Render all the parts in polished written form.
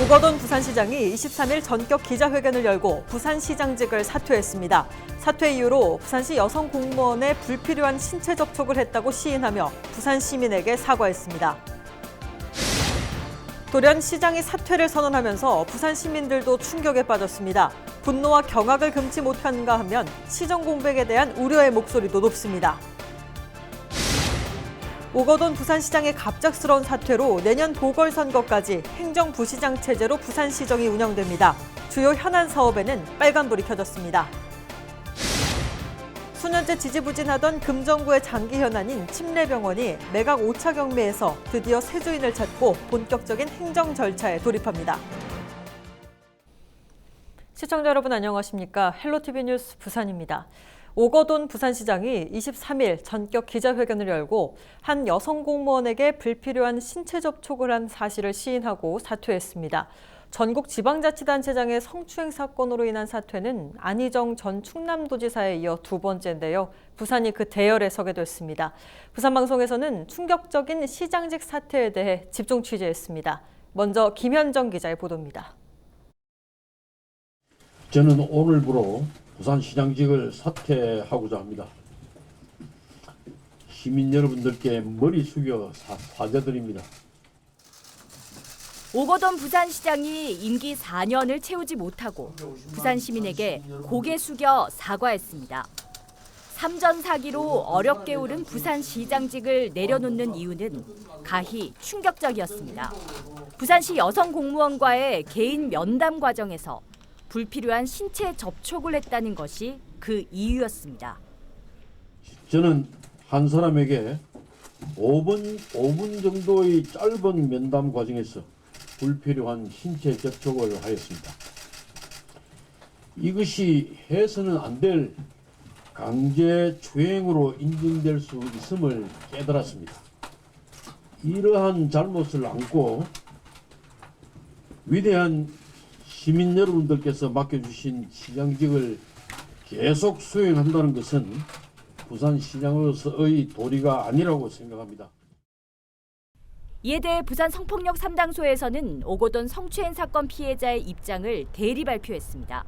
오거돈 부산시장이 23일 전격 기자회견을 열고 부산시장직을 사퇴했습니다. 사퇴 이유로 부산시 여성 공무원의 불필요한 신체 접촉을 했다고 시인하며 부산 시민에게 사과했습니다. 돌연 시장이 사퇴를 선언하면서 부산 시민들도 충격에 빠졌습니다. 분노와 경악을 금치 못한가 하면 시정 공백에 대한 우려의 목소리도 높습니다. 오거돈 부산시장의 갑작스러운 사퇴로 내년 보궐선거까지 행정부시장 체제로 부산시정이 운영됩니다. 주요 현안 사업에는 빨간불이 켜졌습니다. 수년째 지지부진하던 금정구의 장기 현안인 침례병원이 매각 5차 경매에서 드디어 새 주인을 찾고 본격적인 행정 절차에 돌입합니다. 시청자 여러분 안녕하십니까? 헬로티비 뉴스 부산입니다. 오거돈 부산시장이 23일 전격 기자회견을 열고 한 여성 공무원에게 불필요한 신체 접촉을 한 사실을 시인하고 사퇴했습니다. 전국 지방자치단체장의 성추행 사건으로 인한 사퇴는 안희정 전 충남도지사에 이어 두 번째인데요. 부산이 그 대열에 서게 됐습니다. 부산방송에서는 충격적인 시장직 사퇴에 대해 집중 취재했습니다. 먼저 김현정 기자의 보도입니다. 저는 오늘부로 부산시장직을 사퇴하고자 합니다. 시민 여러분들께 머리 숙여 사죄드립니다. 오거돈 부산시장이 임기 4년을 채우지 못하고 부산 시민에게 고개 숙여 사과했습니다. 삼전 사기로 어렵게 오른 부산시장직을 내려놓는 이유는 가히 충격적이었습니다. 부산시 여성 공무원과의 개인 면담 과정에서 불필요한 신체 접촉을 했다는 것이 그 이유였습니다. 저는 한 사람에게 5분 정도의 짧은 면담 과정에서 불필요한 신체 접촉을 하였습니다. 이것이 해서는 안 될 강제 추행으로 인정될 수 있음을 깨달았습니다. 이러한 잘못을 안고 위대한 시민 여러분들께서 맡겨주신 시장직을 계속 수행한다는 것은 부산시장으로서의 도리가 아니라고 생각합니다. 이에 대해 부산 성폭력 3당소에서는 오거돈 성추행 사건 피해자의 입장을 대리 발표했습니다.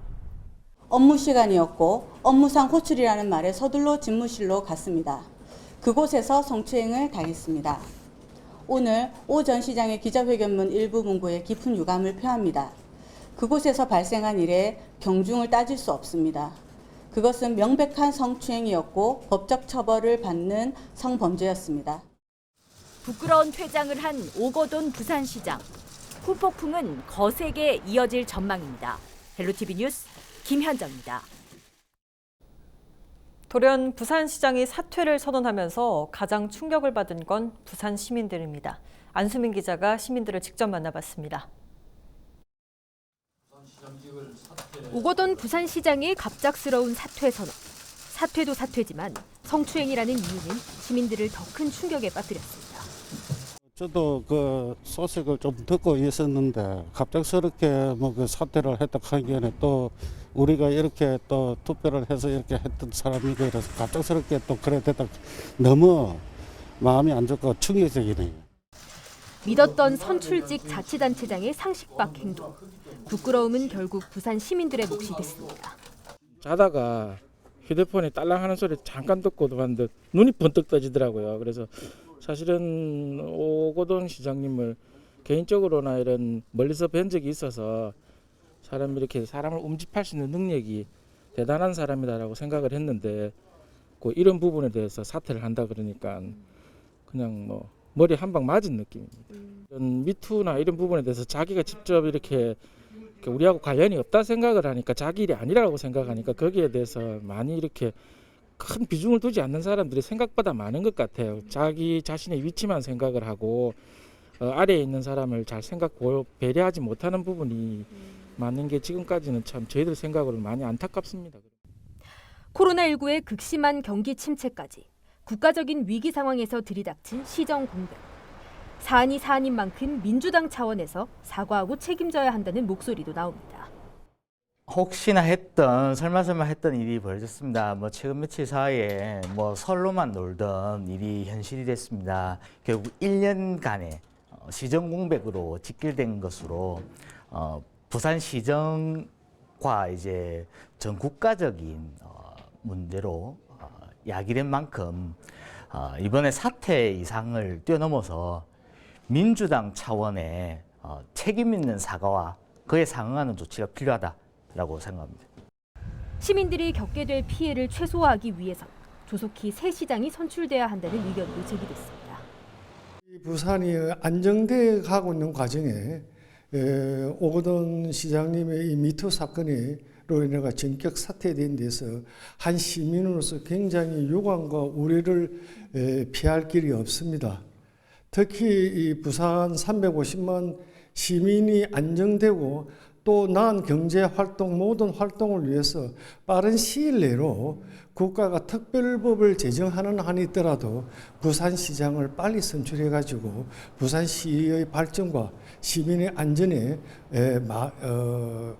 업무 시간이었고 업무상 호출이라는 말에 서둘러 집무실로 갔습니다. 그곳에서 성추행을 당했습니다. 오늘 오 전 시장의 기자회견문 일부 문구에 깊은 유감을 표합니다. 그곳에서 발생한 일에 경중을 따질 수 없습니다. 그것은 명백한 성추행이었고 법적 처벌을 받는 성범죄였습니다. 부끄러운 퇴장을 한 오거돈 부산시장. 후폭풍은 거세게 이어질 전망입니다. 헬로티비 뉴스 김현정입니다. 돌연 부산시장이 사퇴를 선언하면서 가장 충격을 받은 건 부산 시민들입니다. 안수민 기자가 시민들을 직접 만나봤습니다. 오거돈 부산시장의 갑작스러운 사퇴 선언. 사퇴도 사퇴지만 성추행이라는 이유는 시민들을 더 큰 충격에 빠뜨렸습니다. 저도 그 소식을 좀 듣고 있었는데 갑작스럽게 그 사퇴를 했다 하기에는 또 우리가 이렇게 또 투표를 해서 이렇게 했던 사람이 그래서 갑작스럽게 또 그래 됐다 너무 마음이 안 좋고 충격적이네요. 믿었던 선출직 자치단체장의 상식박 행동. 부끄러움은 결국 부산 시민들의 몫이 됐습니다. 자다가 휴대폰에 딸랑하는 소리 잠깐 듣고 봤는데 눈이 번뜩 떠지더라고요. 그래서 사실은 오거돈 시장님을 개인적으로나 이런 멀리서 뵌 적이 있어서 이렇게 사람을 움집할 수 있는 능력이 대단한 사람이다라고 생각을 했는데 이런 부분에 대해서 사퇴를 한다 그러니까 그냥 머리 한 방 맞은 느낌입니다. 이런 미투나 이런 부분에 대해서 자기가 직접 이렇게 우리하고 관련이 없다 생각을 하니까 자기 일이 아니라고 생각하니까 거기에 대해서 많이 이렇게 큰 비중을 두지 않는 사람들이 생각보다 많은 것 같아요. 자기 자신의 위치만 생각을 하고 아래에 있는 사람을 잘 배려하지 못하는 부분이 많은 게 지금까지는 참 저희들 생각으로 많이 안타깝습니다. 코로나19의 극심한 경기 침체까지 국가적인 위기 상황에서 들이닥친 시정 공백. 사안이 사안인 만큼 민주당 차원에서 사과하고 책임져야 한다는 목소리도 나옵니다. 혹시나 설마 했던 일이 벌어졌습니다. 최근 며칠 사이에 설로만 놀던 일이 현실이 됐습니다. 결국 1년간의 시정 공백으로 직결된 것으로 부산시정과 이제 전 국가적인 문제로 야기된 만큼 이번에 사태 이상을 뛰어넘어서 민주당 차원의 책임 있는 사과와 그에 상응하는 조치가 필요하다라고 생각합니다. 시민들이 겪게 될 피해를 최소화하기 위해서 조속히 새 시장이 선출돼야 한다는 의견도 제기됐습니다. 부산이 안정돼 가고 있는 과정에 오거돈 시장님의 이 미투 사건으로 인해 전격 사퇴된 데서 한 시민으로서 굉장히 유감과 우려를 피할 길이 없습니다. 특히 이 부산 350만 시민이 안정되고 또 나은 경제 활동, 모든 활동을 위해서 빠른 시일 내로 국가가 특별법을 제정하는 한이 있더라도 부산시장을 빨리 선출해가지고 부산시의 발전과 시민의 안전에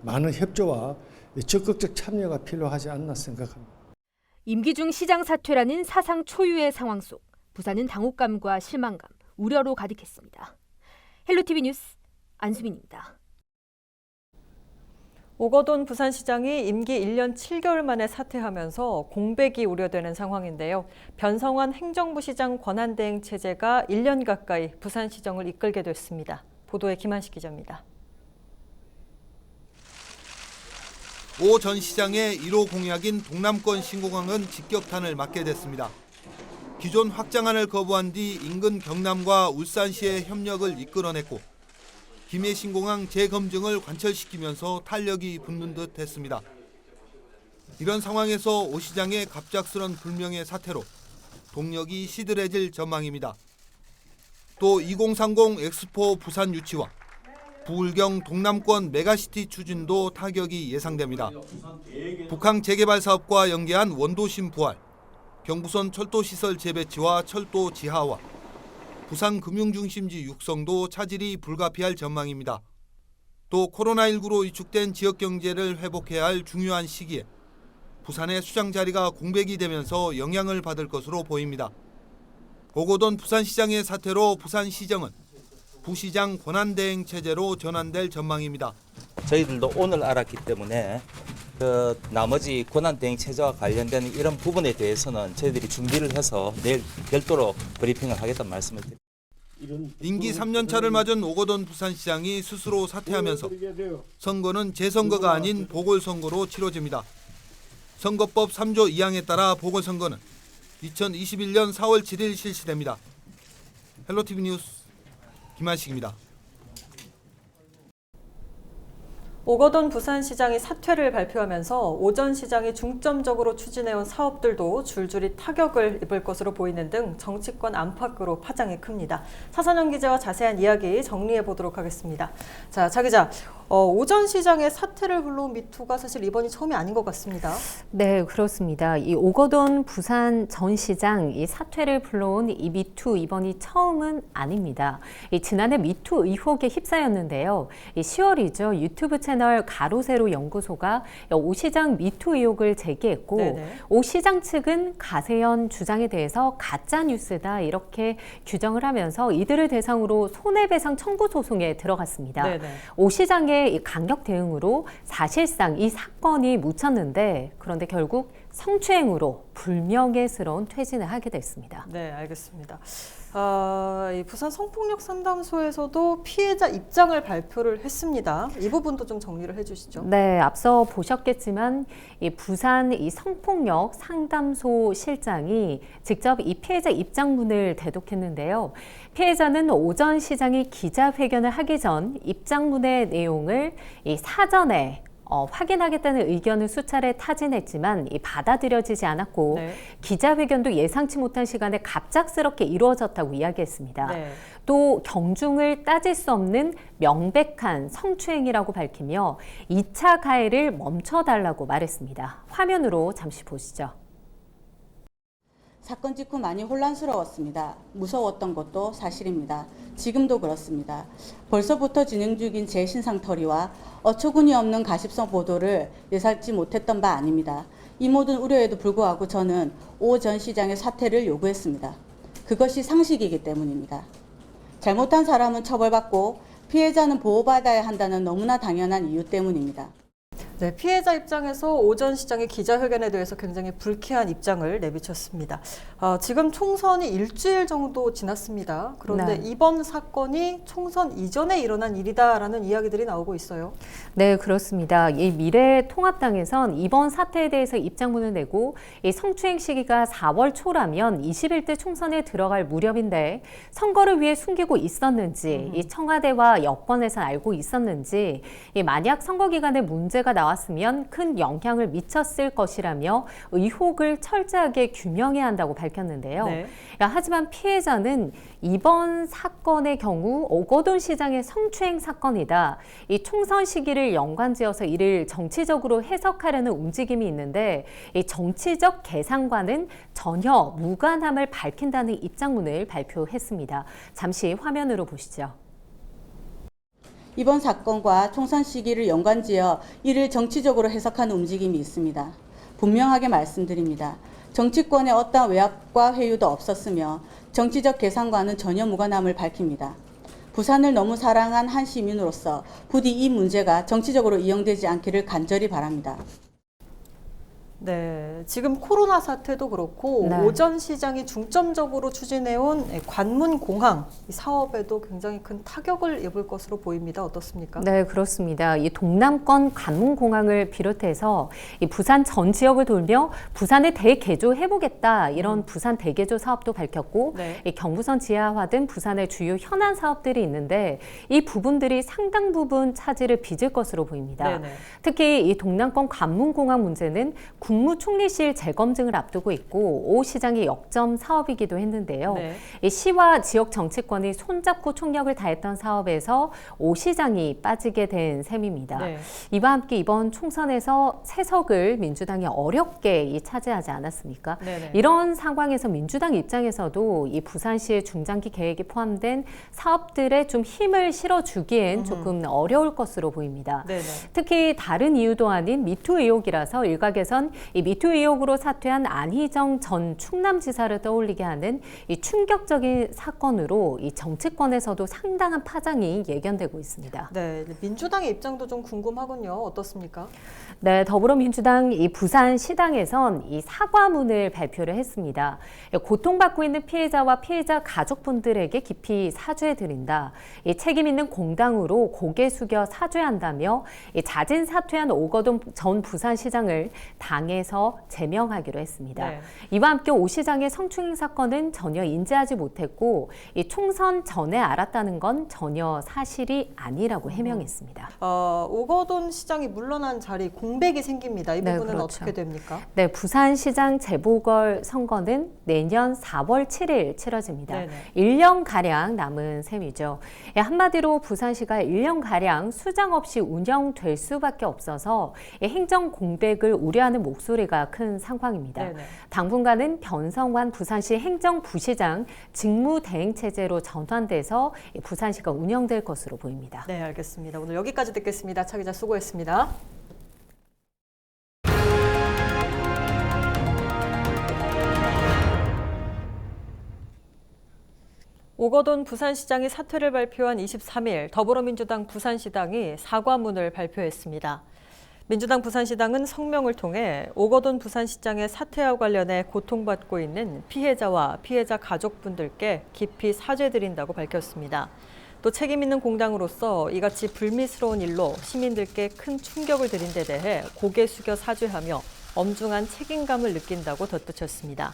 많은 협조와 적극적 참여가 필요하지 않나 생각합니다. 임기 중 시장 사퇴라는 사상 초유의 상황 속 부산은 당혹감과 실망감, 우려로 가득했습니다. 헬로티비 뉴스 안수민입니다. 오거돈 부산시장이 임기 1년 7개월 만에 사퇴하면서 공백이 우려되는 상황인데요. 변성환 행정부 시장 권한대행 체제가 1년 가까이 부산시정을 이끌게 됐습니다. 보도에 김한식 기자입니다. 오 전 시장의 1호 공약인 동남권 신공항은 직격탄을 맞게 됐습니다. 기존 확장안을 거부한 뒤 인근 경남과 울산시의 협력을 이끌어냈고 김해 신공항 재검증을 관철시키면서 탄력이 붙는 듯 했습니다. 이런 상황에서 오 시장의 갑작스런 불명예 사태로 동력이 시들해질 전망입니다. 또 2030 엑스포 부산 유치와 부울경 동남권 메가시티 추진도 타격이 예상됩니다. 북항 재개발 사업과 연계한 원도심 부활, 경부선 철도시설 재배치와 철도 지하화, 부산 금융중심지 육성도 차질이 불가피할 전망입니다. 또 코로나19로 위축된 지역경제를 회복해야 할 중요한 시기에 부산의 수장 자리가 공백이 되면서 영향을 받을 것으로 보입니다. 오거돈 부산시장의 사태로 부산시정은 부시장 권한대행 체제로 전환될 전망입니다. 저희들도 오늘 알았기 때문에 나머지 권한대행 체제와 관련된 이런 부분에 대해서는 저희들이 준비를 해서 내일 별도로 브리핑을 하겠다는 말씀을 드립니다. 임기 3년 차를 맞은 오거돈 부산시장이 스스로 사퇴하면서 선거는 재선거가 아닌 보궐선거로 치러집니다. 선거법 3조 2항에 따라 보궐선거는 2021년 4월 7일 실시됩니다. 헬로티비 뉴스 김한식입니다. 오거돈 부산시장이 사퇴를 발표하면서 오 전 시장이 중점적으로 추진해온 사업들도 줄줄이 타격을 입을 것으로 보이는 등 정치권 안팎으로 파장이 큽니다. 차선영 기자와 자세한 이야기 정리해 보도록 하겠습니다. 자, 차 기자, 오 전 시장의 사퇴를 불러온 미투가 사실 이번이 처음이 아닌 것 같습니다. 네, 그렇습니다. 이 오거돈 부산 전 시장 이 사퇴를 불러온 이 미투 이번이 처음은 아닙니다. 지난해 미투 의혹에 휩싸였는데요. 10월이죠. 유튜브 채널 가로세로 연구소가 오 시장 미투 의혹을 제기했고 네네. 오 시장 측은 가세현 주장에 대해서 가짜 뉴스다 이렇게 규정을 하면서 이들을 대상으로 손해배상 청구 소송에 들어갔습니다. 네네. 오 시장의 이 강력 대응으로 사실상 이 사건이 묻혔는데 그런데 결국 성추행으로 불명예스러운 퇴진을 하게 됐습니다. 네, 알겠습니다. 이 부산 성폭력 상담소에서도 피해자 입장을 발표를 했습니다. 이 부분도 좀 정리를 해주시죠. 네, 앞서 보셨겠지만 이 부산 이 성폭력 상담소 실장이 직접 이 피해자 입장문을 대독했는데요. 피해자는 오 전 시장이 기자회견을 하기 전 입장문의 내용을 이 사전에 확인하겠다는 의견을 수차례 타진했지만 받아들여지지 않았고 네. 기자회견도 예상치 못한 시간에 갑작스럽게 이루어졌다고 이야기했습니다. 네. 또 경중을 따질 수 없는 명백한 성추행이라고 밝히며 2차 가해를 멈춰달라고 말했습니다. 화면으로 잠시 보시죠. 사건 직후 많이 혼란스러웠습니다. 무서웠던 것도 사실입니다. 지금도 그렇습니다. 벌써부터 진행 중인 재신상털이와 어처구니 없는 가십성 보도를 예상치 못했던 바 아닙니다. 이 모든 우려에도 불구하고 저는 오 전 시장의 사퇴를 요구했습니다. 그것이 상식이기 때문입니다. 잘못한 사람은 처벌받고 피해자는 보호받아야 한다는 너무나 당연한 이유 때문입니다. 네, 피해자 입장에서 오 전 시장의 기자회견에 대해서 굉장히 불쾌한 입장을 내비쳤습니다. 지금 총선이 일주일 정도 지났습니다. 그런데 네. 이번 사건이 총선 이전에 일어난 일이다라는 이야기들이 나오고 있어요. 네, 그렇습니다. 이 미래통합당에선 이번 사태에 대해서 입장문을 내고 이 성추행 시기가 4월 초라면 21대 총선에 들어갈 무렵인데 선거를 위해 숨기고 있었는지, 이 청와대와 여권에서 알고 있었는지, 이 만약 선거 기간에 문제가 나왔으면 큰 영향을 미쳤을 것이라며 의혹을 철저하게 규명해야 한다고 밝혔는데요. 네. 하지만 피해자는 이번 사건의 경우 오거돈 시장의 성추행 사건이다. 이 총선 시기를 연관지어서 이를 정치적으로 해석하려는 움직임이 있는데 이 정치적 계산과는 전혀 무관함을 밝힌다는 입장문을 발표했습니다. 잠시 화면으로 보시죠. 이번 사건과 총선 시기를 연관지어 이를 정치적으로 해석하는 움직임이 있습니다. 분명하게 말씀드립니다. 정치권에 어떠한 외압과 회유도 없었으며 정치적 계산과는 전혀 무관함을 밝힙니다. 부산을 너무 사랑한 한 시민으로서 부디 이 문제가 정치적으로 이용되지 않기를 간절히 바랍니다. 네, 지금 코로나 사태도 그렇고 네. 오 전 시장이 중점적으로 추진해온 관문 공항 이 사업에도 굉장히 큰 타격을 입을 것으로 보입니다. 어떻습니까? 네, 그렇습니다. 이 동남권 관문공항을 비롯해서 이 부산 전 지역을 돌며 부산을 대개조해보겠다 이런 부산 대개조 사업도 밝혔고 네. 이 경부선 지하화 등 부산의 주요 현안 사업들이 있는데 이 부분들이 상당 부분 차질을 빚을 것으로 보입니다. 네네. 특히 이 동남권 관문공항 문제는 국무총리실 재검증을 앞두고 있고 오 시장의 역점 사업이기도 했는데요. 네. 이 시와 지역 정치권이 손잡고 총력을 다했던 사업에서 오 시장이 빠지게 된 셈입니다. 네. 이와 함께 이번 총선에서 세석을 민주당이 어렵게 차지하지 않았습니까? 네네. 이런 상황에서 민주당 입장에서도 이 부산시의 중장기 계획이 포함된 사업들에 좀 힘을 실어주기엔 조금 어려울 것으로 보입니다. 네네. 특히 다른 이유도 아닌 미투 의혹이라서 일각에선 이 미투 의혹으로 사퇴한 안희정 전 충남지사를 떠올리게 하는 이 충격적인 사건으로 이 정치권에서도 상당한 파장이 예견되고 있습니다. 네, 민주당의 입장도 좀 궁금하군요. 어떻습니까? 네, 더불어민주당 이 부산시당에선 이 사과문을 발표를 했습니다. 고통받고 있는 피해자와 피해자 가족분들에게 깊이 사죄드린다. 이 책임 있는 공당으로 고개 숙여 사죄한다며 이 자진 사퇴한 오거돈 전 부산시장을 당에서 제명하기로 했습니다. 네. 이와 함께 오 시장의 성추행 사건은 전혀 인지하지 못했고 이 총선 전에 알았다는 건 전혀 사실이 아니라고 해명했습니다. 오거돈 시장이 물러난 자리 공백이 생깁니다. 이 네, 부분은 그렇죠. 어떻게 됩니까? 네, 부산시장 재보궐 선거는 내년 4월 7일 치러집니다. 네네. 1년가량 남은 셈이죠. 한마디로 부산시가 1년가량 수장 없이 운영될 수밖에 없어서 행정 공백을 우려하는 목소리가 큰 상황입니다. 네네. 당분간은 변성환 부산시 행정부시장 직무대행체제로 전환돼서 부산시가 운영될 것으로 보입니다. 네, 알겠습니다. 오늘 여기까지 듣겠습니다. 차 기자 수고했습니다. 오거돈 부산시장이 사퇴를 발표한 23일 더불어민주당 부산시당이 사과문을 발표했습니다. 민주당 부산시당은 성명을 통해 오거돈 부산시장의 사퇴와 관련해 고통받고 있는 피해자와 피해자 가족분들께 깊이 사죄드린다고 밝혔습니다. 또 책임 있는 공당으로서 이같이 불미스러운 일로 시민들께 큰 충격을 드린 데 대해 고개 숙여 사죄하며 엄중한 책임감을 느낀다고 덧붙였습니다.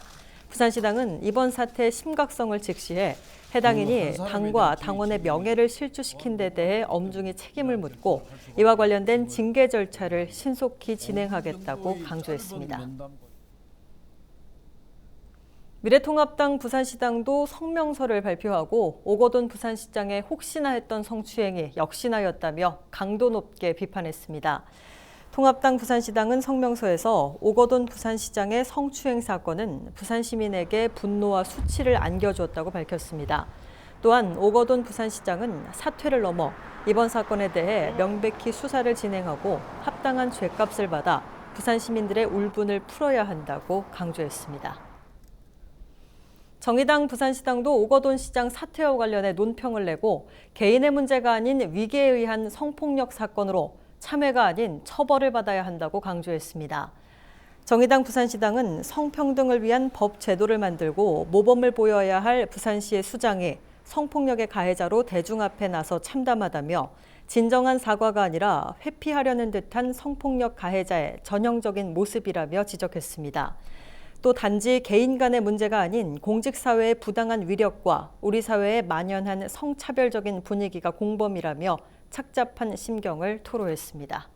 부산시당은 이번 사태의 심각성을 직시해 해당인이 당과 당원의 명예를 실추시킨 데 대해 엄중히 책임을 묻고 이와 관련된 징계 절차를 신속히 진행하겠다고 강조했습니다. 미래통합당 부산시당도 성명서를 발표하고 오거돈 부산시장의 혹시나 했던 성추행이 역시나였다며 강도 높게 비판했습니다. 통합당 부산시당은 성명서에서 오거돈 부산시장의 성추행 사건은 부산 시민에게 분노와 수치를 안겨주었다고 밝혔습니다. 또한 오거돈 부산시장은 사퇴를 넘어 이번 사건에 대해 명백히 수사를 진행하고 합당한 죗값을 받아 부산 시민들의 울분을 풀어야 한다고 강조했습니다. 정의당 부산시당도 오거돈 시장 사퇴와 관련해 논평을 내고 개인의 문제가 아닌 위계에 의한 성폭력 사건으로 참회가 아닌 처벌을 받아야 한다고 강조했습니다. 정의당 부산시당은 성평등을 위한 법 제도를 만들고 모범을 보여야 할 부산시의 수장이 성폭력의 가해자로 대중 앞에 나서 참담하다며 진정한 사과가 아니라 회피하려는 듯한 성폭력 가해자의 전형적인 모습이라며 지적했습니다. 또 단지 개인 간의 문제가 아닌 공직사회의 부당한 위력과 우리 사회에 만연한 성차별적인 분위기가 공범이라며 착잡한 심경을 토로했습니다.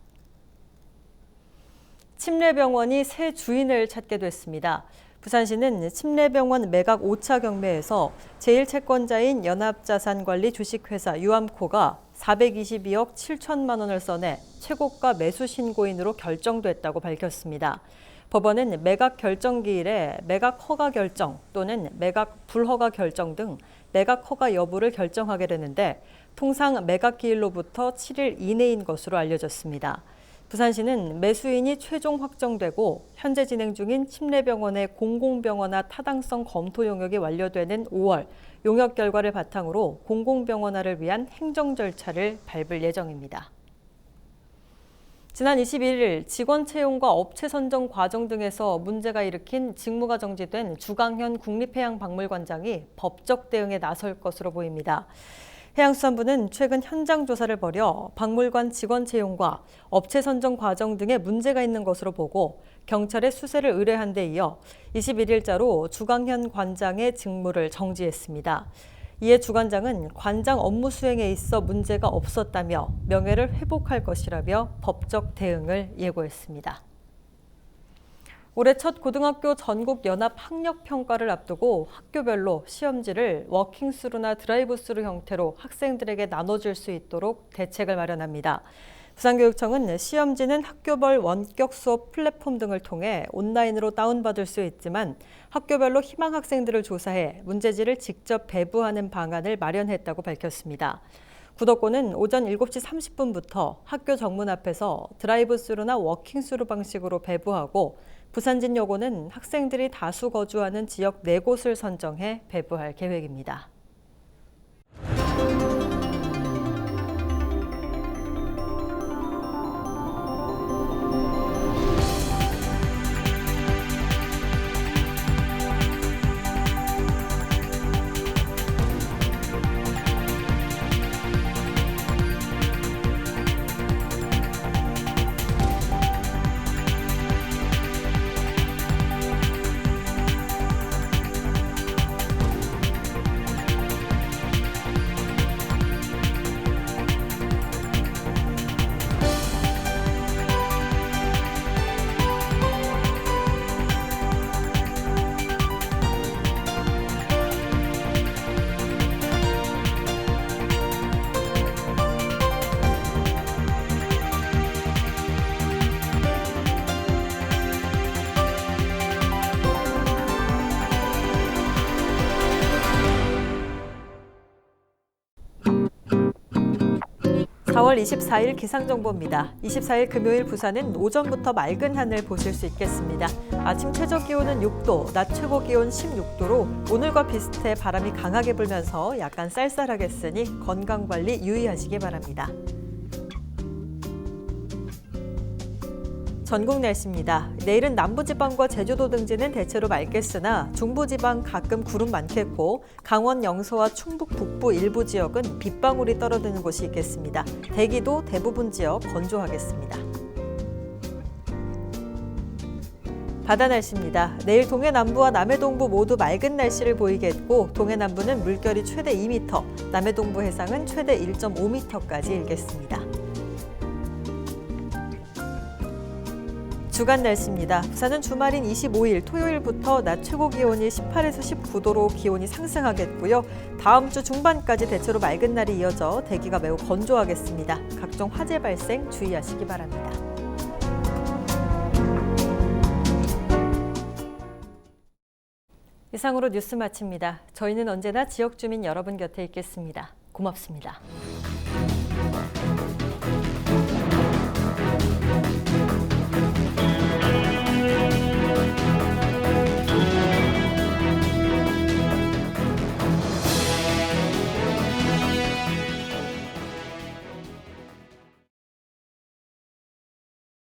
침례병원이 새 주인을 찾게 됐습니다. 부산시는 침례병원 매각 5차 경매에서 제1채권자인 연합자산관리 주식회사 유암코가 422억 7천만 원을 써내 최고가 매수 신고인으로 결정됐다고 밝혔습니다. 법원은 매각 결정기일에 매각 허가 결정 또는 매각 불허가 결정 등 매각 허가 여부를 결정하게 되는데 통상 매각 기일로부터 7일 이내인 것으로 알려졌습니다. 부산시는 매수인이 최종 확정되고 현재 진행 중인 침례병원의 공공병원화 타당성 검토 용역이 완료되는 5월 용역 결과를 바탕으로 공공병원화를 위한 행정 절차를 밟을 예정입니다. 지난 21일 직원 채용과 업체 선정 과정 등에서 문제가 일으킨 직무가 정지된 주강현 국립해양박물관장이 법적 대응에 나설 것으로 보입니다. 해양수산부는 최근 현장 조사를 벌여 박물관 직원 채용과 업체 선정 과정 등에 문제가 있는 것으로 보고 경찰에 수사를 의뢰한 데 이어 21일자로 주강현 관장의 직무를 정지했습니다. 이에 주 관장은 관장 업무 수행에 있어 문제가 없었다며 명예를 회복할 것이라며 법적 대응을 예고했습니다. 올해 첫 고등학교 전국 연합 학력 평가를 앞두고 학교별로 시험지를 워킹스루나 드라이브스루 형태로 학생들에게 나눠줄 수 있도록 대책을 마련합니다. 부산교육청은 시험지는 학교별 원격 수업 플랫폼 등을 통해 온라인으로 다운받을 수 있지만 학교별로 희망 학생들을 조사해 문제지를 직접 배부하는 방안을 마련했다고 밝혔습니다. 구독권은 오전 7시 30분부터 학교 정문 앞에서 드라이브스루나 워킹스루 방식으로 배부하고 부산진여고는 학생들이 다수 거주하는 지역 4곳을 선정해 배부할 계획입니다. (4월 24일) 기상정보입니다. 24일 금요일 부산은 오전부터 맑은 하늘 보실 수 있겠습니다. 아침 최저 기온은 6도, 낮 최고 기온 16도로 오늘과 비슷해 바람이 강하게 불면서 약간 쌀쌀하겠으니 건강관리 유의하시기 바랍니다. 전국 날씨입니다. 내일은 남부지방과 제주도 등지는 대체로 맑겠으나 중부지방 가끔 구름 많겠고 강원 영서와 충북 북부 일부 지역은 빗방울이 떨어지는 곳이 있겠습니다. 대기도 대부분 지역 건조하겠습니다. 바다 날씨입니다. 내일 동해 남부와 남해 동부 모두 맑은 날씨를 보이겠고 동해 남부는 물결이 최대 2m, 남해 동부 해상은 최대 1.5m까지 일겠습니다. 주간 날씨입니다. 부산은 주말인 25일 토요일부터 낮 최고 기온이 18에서 19도로 기온이 상승하겠고요. 다음 주 중반까지 대체로 맑은 날이 이어져 대기가 매우 건조하겠습니다. 각종 화재 발생 주의하시기 바랍니다. 이상으로 뉴스 마칩니다. 저희는 언제나 지역 주민 여러분 곁에 있겠습니다. 고맙습니다.